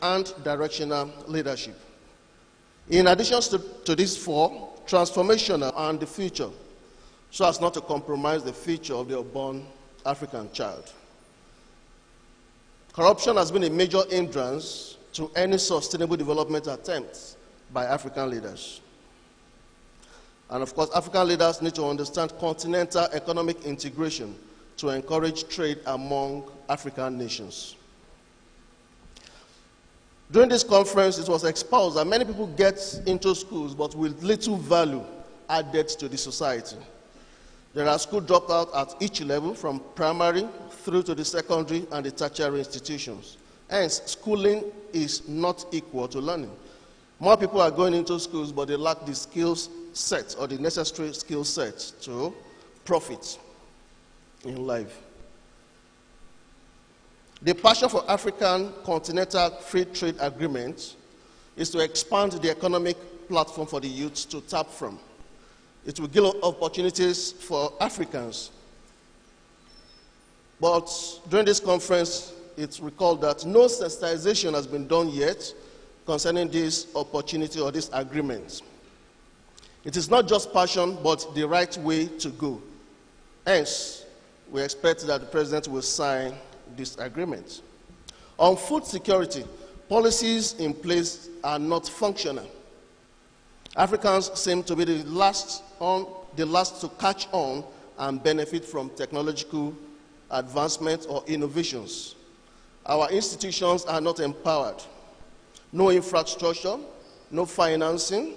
and directional leadership. In addition to these four, transformational and the future, so as not to compromise the future of the unborn African child. Corruption has been a major hindrance to any sustainable development attempts by African leaders. And of course, African leaders need to understand continental economic integration to encourage trade among African nations. During this conference, it was exposed that many people get into schools but with little value added to the society. There are school dropouts at each level, from primary through to the secondary and the tertiary institutions. Hence, schooling is not equal to learning. More people are going into schools, but they lack the skills set or the necessary skill set to profit in life. The passion for African continental free trade agreement is to expand the economic platform for the youth to tap from. It will give opportunities for Africans. But during this conference, it's recalled that no sensitization has been done yet concerning this opportunity or this agreement. It is not just passion, but the right way to go. Hence, we expect that the President will sign this agreement. On food security, policies in place are not functional. Africans seem to be the last to catch on and benefit from technological advancement or innovations. Our institutions are not empowered. No infrastructure, no financing,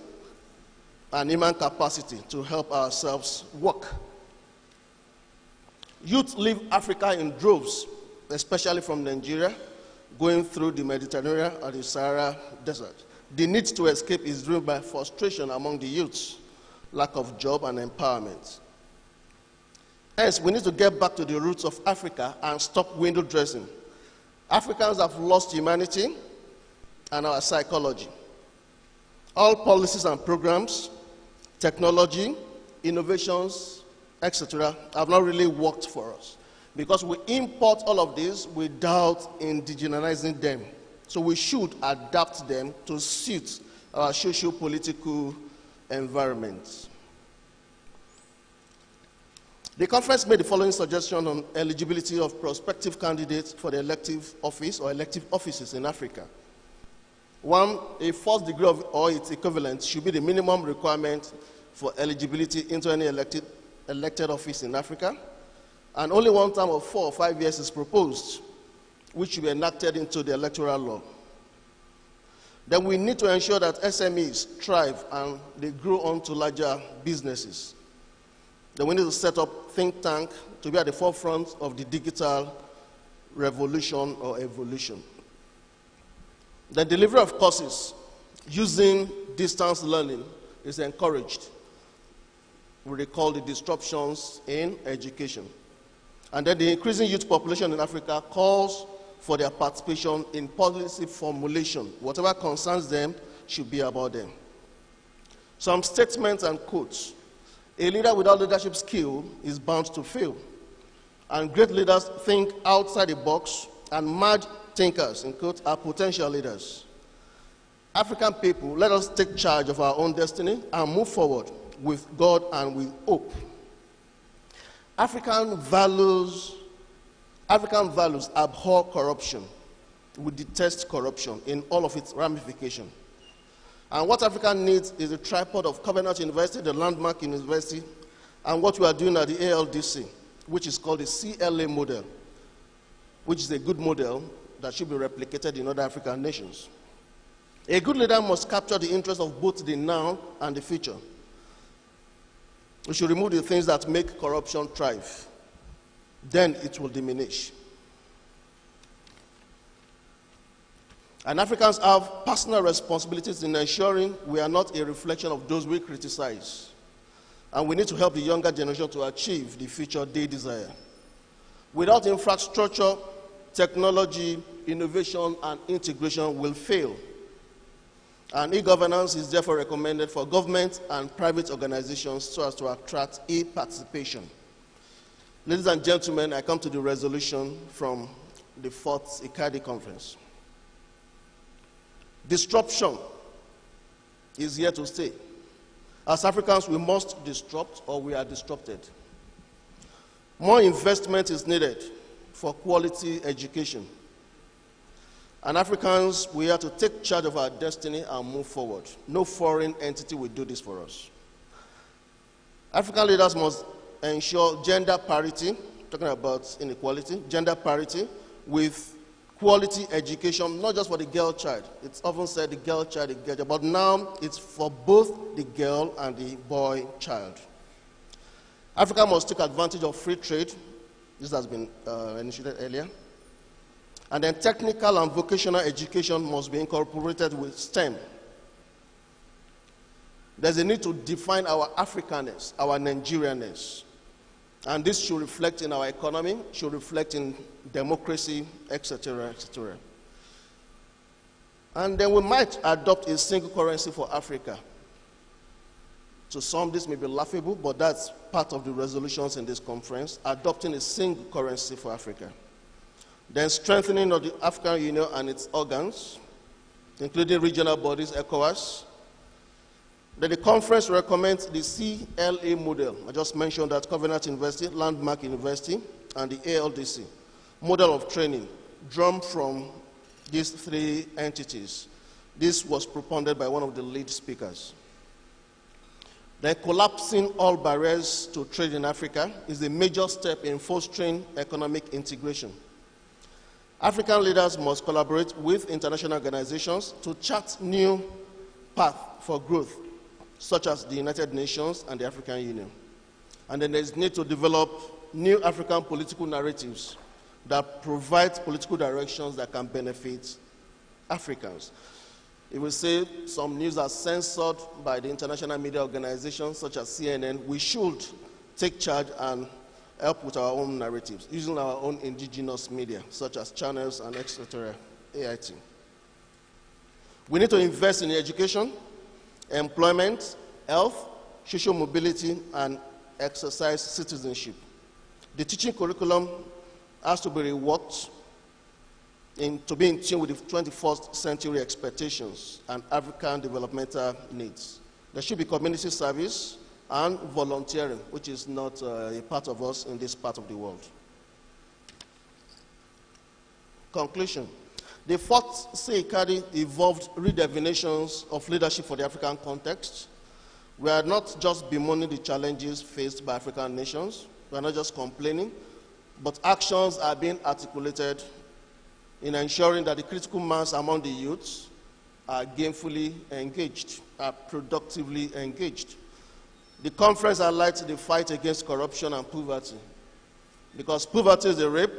and human capacity to help ourselves work. Youth leave Africa in droves, especially from Nigeria, going through the Mediterranean and the Sahara Desert. The need to escape is driven by frustration among the youths, lack of job and empowerment. Hence, we need to get back to the roots of Africa and stop window dressing. Africans have lost humanity and our psychology. All policies and programs, technology, innovations, etc., have not really worked for us, because we import all of this without indigenizing them. So we should adapt them to suit our socio-political environment. The conference made the following suggestion on eligibility of prospective candidates for the elective office or elective offices in Africa. One, a first degree of, or its equivalent should be the minimum requirement for eligibility into any elected office in Africa. And only one term of 4 or 5 years is proposed, which should be enacted into the electoral law. Then we need to ensure that SMEs thrive and they grow on to larger businesses. Then we need to set up think tank to be at the forefront of the digital revolution or evolution. The delivery of courses using distance learning is encouraged. We recall the disruptions in education. And then the increasing youth population in Africa calls for their participation in policy formulation. Whatever concerns them should be about them. Some statements and quotes. A leader without leadership skill is bound to fail. And great leaders think outside the box, and mad thinkers, in quotes, are potential leaders. African people, let us take charge of our own destiny and move forward with God and with hope. African values abhor corruption. We detest corruption in all of its ramifications. And what Africa needs is a tripod of Covenant University, the landmark university, and what we are doing at the ALDC, which is called the CLA model, which is a good model that should be replicated in other African nations. A good leader must capture the interests of both the now and the future. We should remove the things that make corruption thrive. Then it will diminish. And Africans have personal responsibilities in ensuring we are not a reflection of those we criticize. And we need to help the younger generation to achieve the future they desire. Without infrastructure, technology, innovation, and integration will fail. And e-governance is therefore recommended for government and private organizations so as to attract e-participation. Ladies and gentlemen, I come to the resolution from the 4th C-ICADI conference. Disruption is here to stay. As Africans, we must disrupt or we are disrupted. More investment is needed for quality education. And Africans, we have to take charge of our destiny and move forward. No foreign entity will do this for us. African leaders must ensure gender parity, talking about inequality, gender parity with quality education, not just for the girl child. It's often said the girl child, but now it's for both the girl and the boy child. Africa must take advantage of free trade. This has been initiated earlier. And then technical and vocational education must be incorporated with STEM. There's a need to define our Africanness, our Nigerianness. And this should reflect in our economy, should reflect in democracy, etc., etc. And then we might adopt a single currency for Africa. To some, this may be laughable, but that's part of the resolutions in this conference, adopting a single currency for Africa. Then strengthening of the African Union and its organs, including regional bodies, ECOWAS. Then the conference recommends the CLA model. I just mentioned that Covenant University, Landmark University, and the ALDC. Model of training, drawn from these three entities. This was propounded by one of the lead speakers. Then collapsing all barriers to trade in Africa is a major step in fostering economic integration. African leaders must collaborate with international organizations to chart new paths for growth, such as the United Nations and the African Union. And then there's need to develop new African political narratives that provide political directions that can benefit Africans. If we say some news are censored by the international media organizations such as CNN, we should take charge and help with our own narratives, using our own indigenous media, such as channels and etc. AIT. We need to invest in education, employment, health, social mobility, and exercise citizenship. The teaching curriculum has to be reworked to be in tune with the 21st century expectations and African developmental needs. There should be community service and volunteering, which is not a part of us in this part of the world. Conclusion. The fourth C-ICADI evolved redefinitions of leadership for the African context. We are not just bemoaning the challenges faced by African nations. We are not just complaining, but actions are being articulated in ensuring that the critical mass among the youths are gainfully engaged, are productively engaged. The conference highlights the fight against corruption and poverty, because poverty is a rape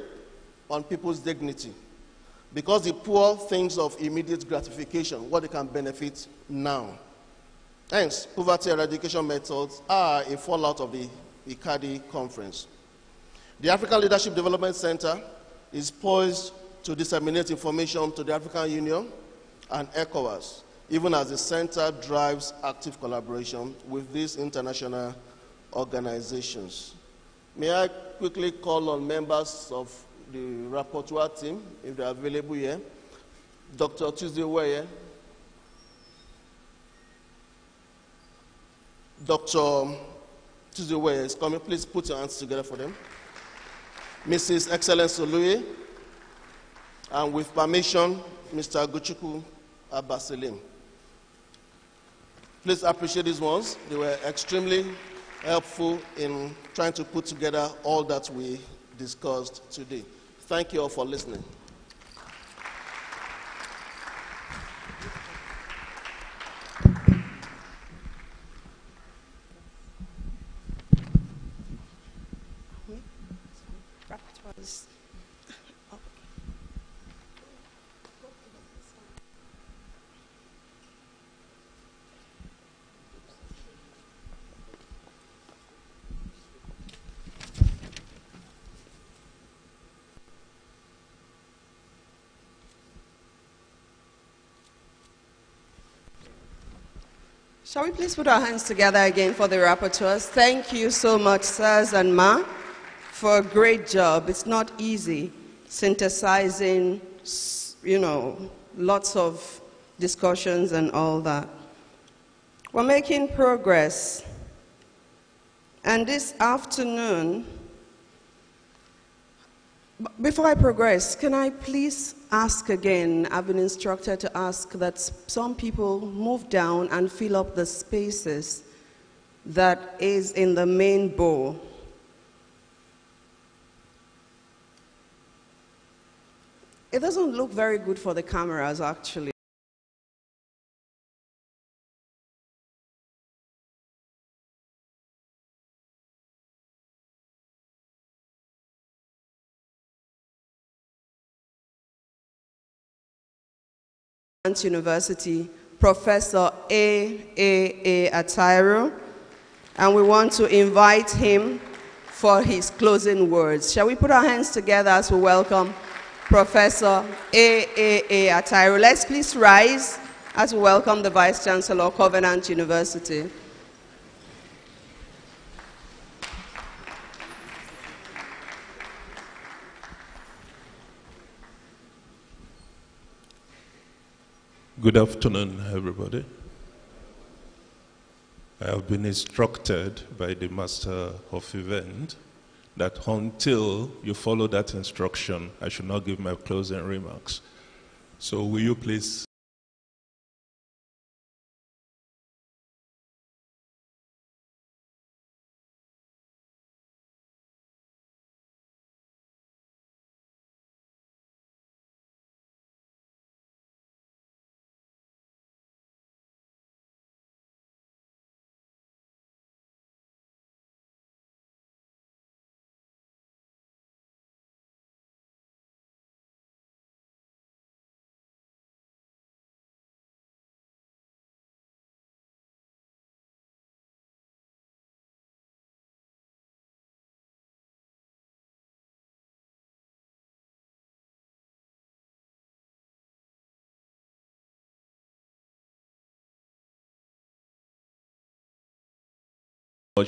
on people's dignity. Because the poor thinks of immediate gratification, what they can benefit now. Hence, poverty eradication methods are a fallout of the ICADI conference. The African Leadership Development Center is poised to disseminate information to the African Union and ECOWAS, even as the center drives active collaboration with these international organizations. May I quickly call on members of the rapporteur team, if they are available here. Dr. Tuesday Weye. Dr. Tuesday Weye is coming. Please put your hands together for them. Mrs. Excellence Oluye. And with permission, Mr. Gochuku Abaselim. Please appreciate these ones. They were extremely helpful in trying to put together all that we discussed today. Thank you all for listening. Shall we please put our hands together again for the rapporteurs? Thank you so much, sirs and ma, for a great job. It's not easy synthesizing, lots of discussions and all that. We're making progress. And this afternoon, before I progress, can I please ask again, I've been instructed to ask that some people move down and fill up the spaces that is in the main bowl. It doesn't look very good for the cameras, actually. University, Professor A. Atairu, and we want to invite him for his closing words. Shall we put our hands together as we welcome Professor A. Atairu? Let's please rise as we welcome the Vice Chancellor, Covenant University. Good afternoon, everybody. I have been instructed by the Master of Event that until you follow that instruction, I should not give my closing remarks. So will you please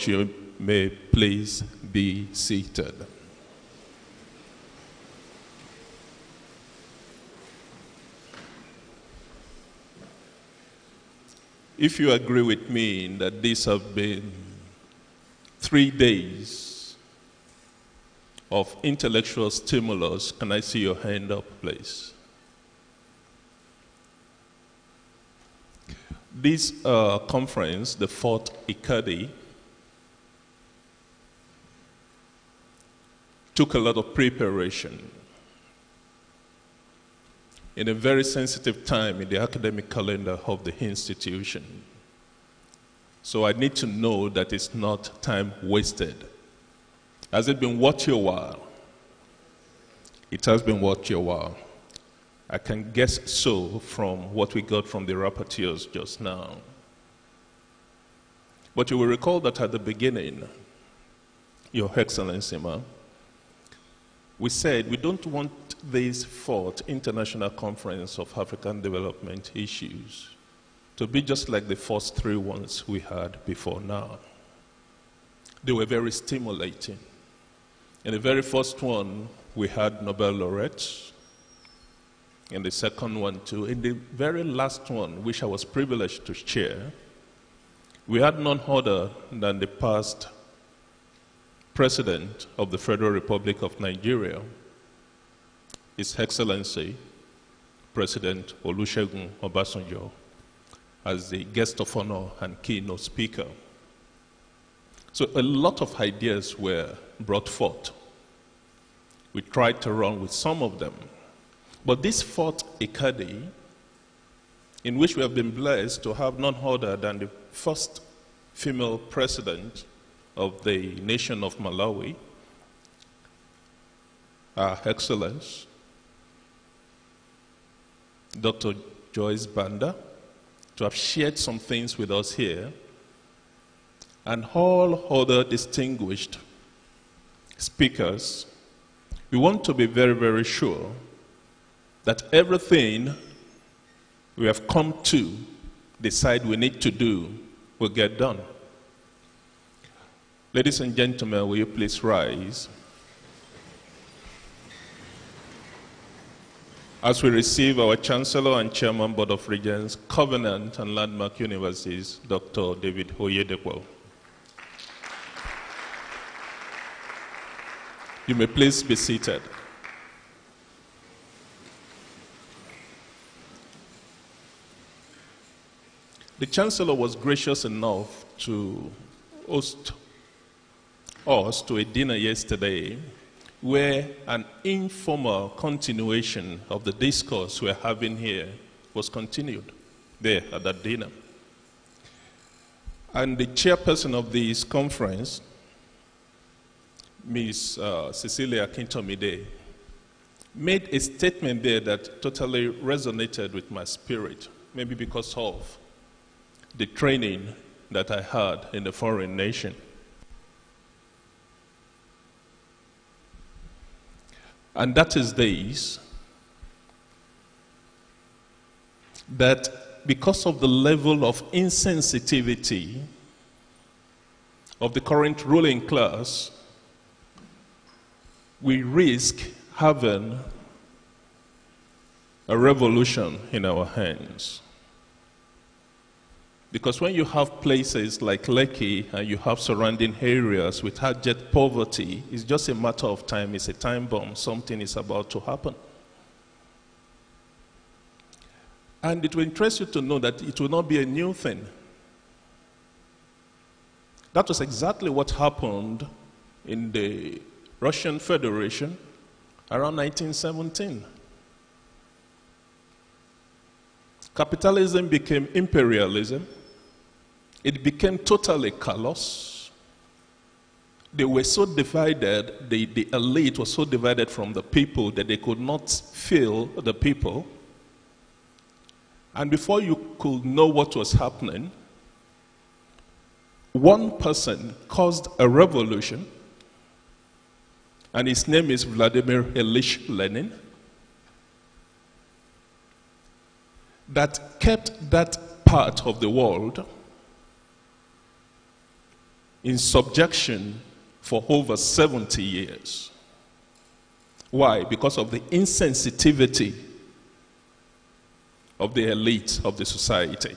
you may please be seated. If you agree with me that these have been 3 days of intellectual stimulus, can I see your hand up, please? This conference, the 4th C-ICADI, took a lot of preparation in a very sensitive time in the academic calendar of the institution. So I need to know that it's not time wasted. Has it been worth your while? It has been worth your while. I can guess so from what we got from the rapporteurs just now. But you will recall that at the beginning, Your Excellency, ma'am, we said we don't want this 4th International Conference of African Development Issues to be just like the first 3 ones we had before now. They were very stimulating. In the very first one, we had Nobel laureates. In the second one, too. In the very last one, which I was privileged to chair, we had none other than the past President of the Federal Republic of Nigeria, His Excellency, President Olusegun Obasanjo, as the guest of honor and keynote speaker. So a lot of ideas were brought forth. We tried to run with some of them. But this 4th C-ICADI, in which we have been blessed to have none other than the first female president of the nation of Malawi, Her Excellence, Dr. Joyce Banda, to have shared some things with us here, and all other distinguished speakers. We want to be very, very sure that everything we have come to decide we need to do will get done. Ladies and gentlemen, will you please rise? As we receive our Chancellor and Chairman Board of Regents, Covenant and Landmark Universities, Dr. David Oyedepo. You may please be seated. The Chancellor was gracious enough to host us to a dinner yesterday where an informal continuation of the discourse we're having here was continued there at that dinner. And the chairperson of this conference, Ms. Cecilia Kintomide, made a statement there that totally resonated with my spirit, maybe because of the training that I had in a foreign nation. And that is this, that because of the level of insensitivity of the current ruling class, we risk having a revolution in our hands. Because when you have places like Lekki and you have surrounding areas with abject poverty, it's just a matter of time. It's a time bomb. Something is about to happen. And it will interest you to know that it will not be a new thing. That was exactly what happened in the Russian Federation around 1917. Capitalism became imperialism. It became totally callous. They were so divided, the elite was so divided from the people that they could not feel the people. And before you could know what was happening, one person caused a revolution, and his name is Vladimir Ilyich Lenin, that kept that part of the world in subjection for over 70 years. Why? Because of the insensitivity of the elite of the society.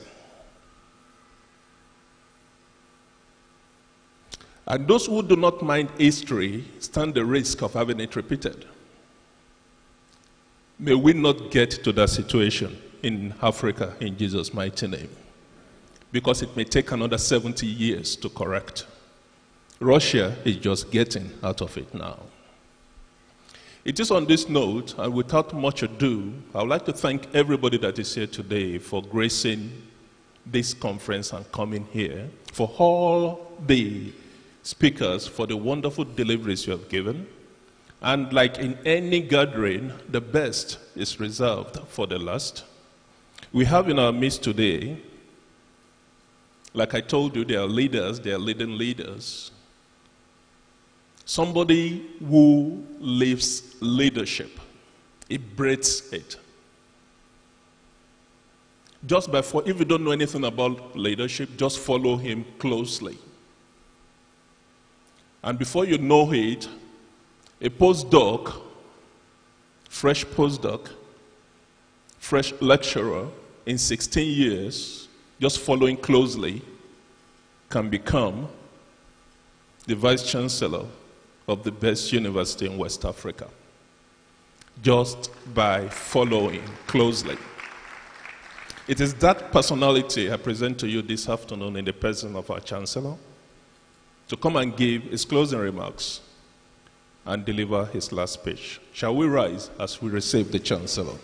And those who do not mind history stand the risk of having it repeated. May we not get to that situation in Africa in Jesus' mighty name, because it may take another 70 years to correct. Russia is just getting out of it now. It is on this note, and without much ado, I would like to thank everybody that is here today for gracing this conference and coming here, for all the speakers, for the wonderful deliveries you have given. And like in any gathering, the best is reserved for the last. We have in our midst today, like I told you, they are leaders, they are leading leaders. Somebody who lives leadership. He breathes it. Just by, if you don't know anything about leadership, just follow him closely. And before you know it, a postdoc, fresh postdoc, fresh lecturer in 16 years, just following closely, can become the vice chancellor of the best university in West Africa, just by following closely. It is that personality I present to you this afternoon in the presence of our chancellor to come and give his closing remarks and deliver his last speech. Shall we rise as we receive the chancellor?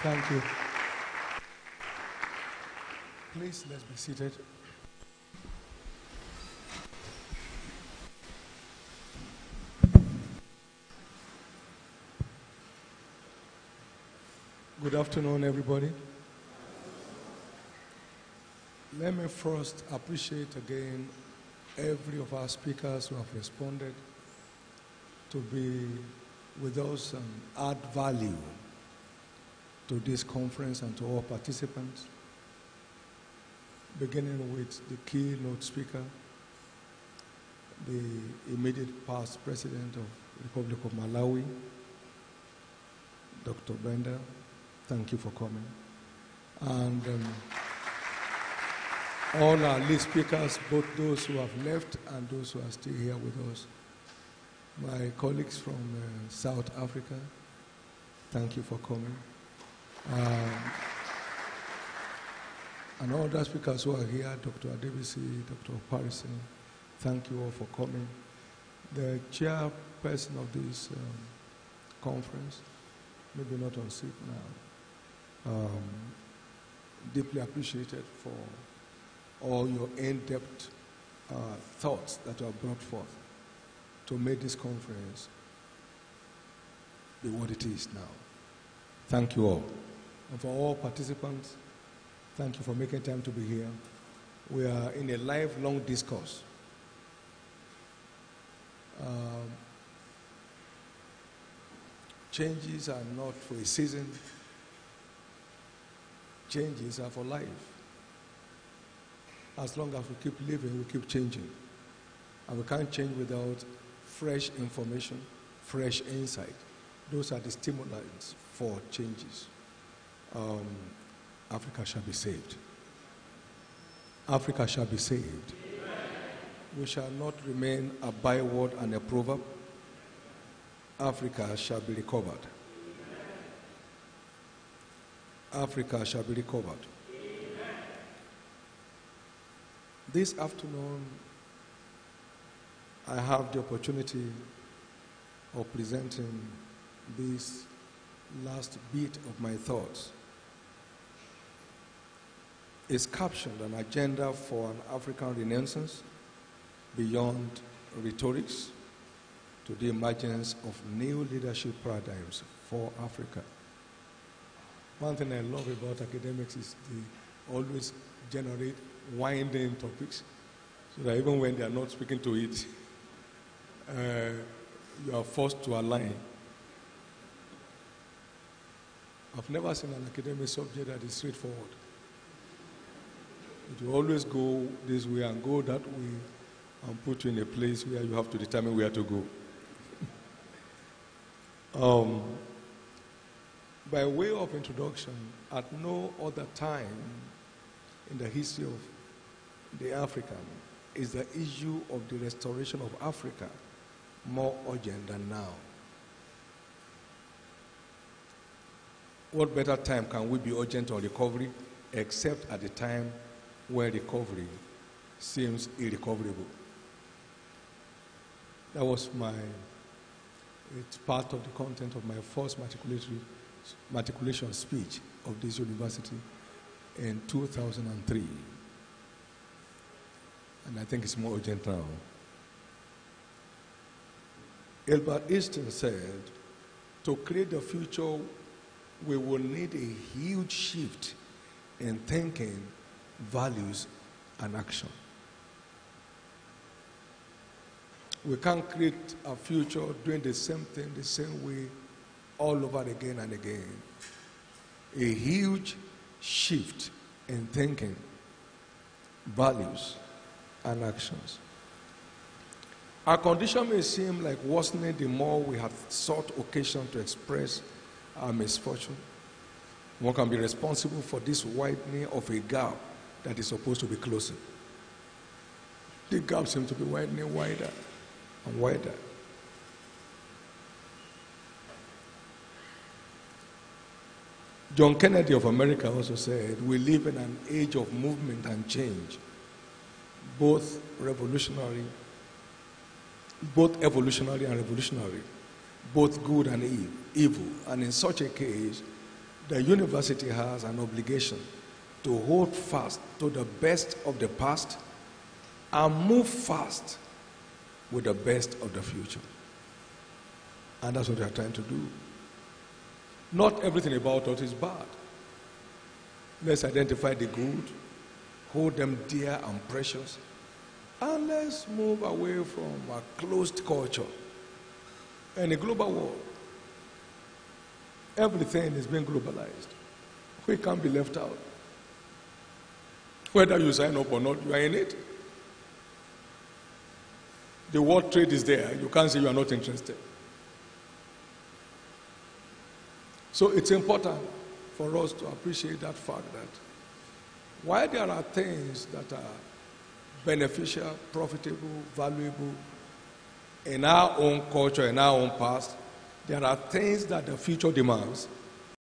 Thank you. Please, let's be seated. Good afternoon, everybody. Let me first appreciate again every of our speakers who have responded to be with us and add value to this conference and to all participants, beginning with the keynote speaker, the immediate past president of the Republic of Malawi, Dr. Benda. Thank you for coming. And all our lead speakers, both those who have left and those who are still here with us. My colleagues from South Africa, thank you for coming. And all the speakers who are here, Dr. Adebisi, Dr. Parity, thank you all for coming. The chairperson of this conference, maybe not on seat now, deeply appreciated for all your in-depth thoughts that you have brought forth to make this conference be what it is now. Thank you all. And for all participants, thank you for making time to be here. We are in a lifelong discourse. Changes are not for a season. Changes are for life. As long as we keep living, we keep changing. And we can't change without fresh information, fresh insight. Those are the stimulants for changes. Africa shall be saved. Africa shall be saved. We shall not remain a byword and a proverb. Africa shall be recovered. Africa shall be recovered. This afternoon, I have the opportunity of presenting this last bit of my thoughts. It's captioned an agenda for an African renaissance beyond rhetorics to the emergence of new leadership paradigms for Africa. One thing I love about academics is they always generate winding topics so that even when they are not speaking to it, you are forced to align. I've never seen an academic subject that is straightforward. It will always go this way and go that way and put you in a place where you have to determine where to go. By way of introduction, at no other time in the history of the African is the issue of the restoration of Africa more urgent than now. What better time can we be urgent on recovery except at the time where recovery seems irrecoverable? That was it's part of the content of my first matriculation speech of this university in 2003. And I think it's more urgent now. Albert Einstein said, to create the future, we will need a huge shift in thinking, values, and action. We can't create a future doing the same thing the same way all over again and again. A huge shift in thinking, values, and actions. Our condition may seem like worsening the more we have sought occasion to express our misfortune. One can be responsible for this widening of a gap that is supposed to be closing. The gap seems to be widening wider and wider. John Kennedy of America also said, we live in an age of movement and change, both evolutionary and revolutionary, both good and evil. And in such a case, the university has an obligation to hold fast to the best of the past and move fast with the best of the future. And that's what we are trying to do. Not everything about us is bad. Let's identify the good, hold them dear and precious, And let's move away from a closed culture. In a global world, everything is being globalized. We can't be left out. Whether you sign up or not, you are in it. The world trade is there. You can't say you are not interested. So it's important for us to appreciate that fact that while there are things that are beneficial, profitable, valuable in our own culture, in our own past, there are things that the future demands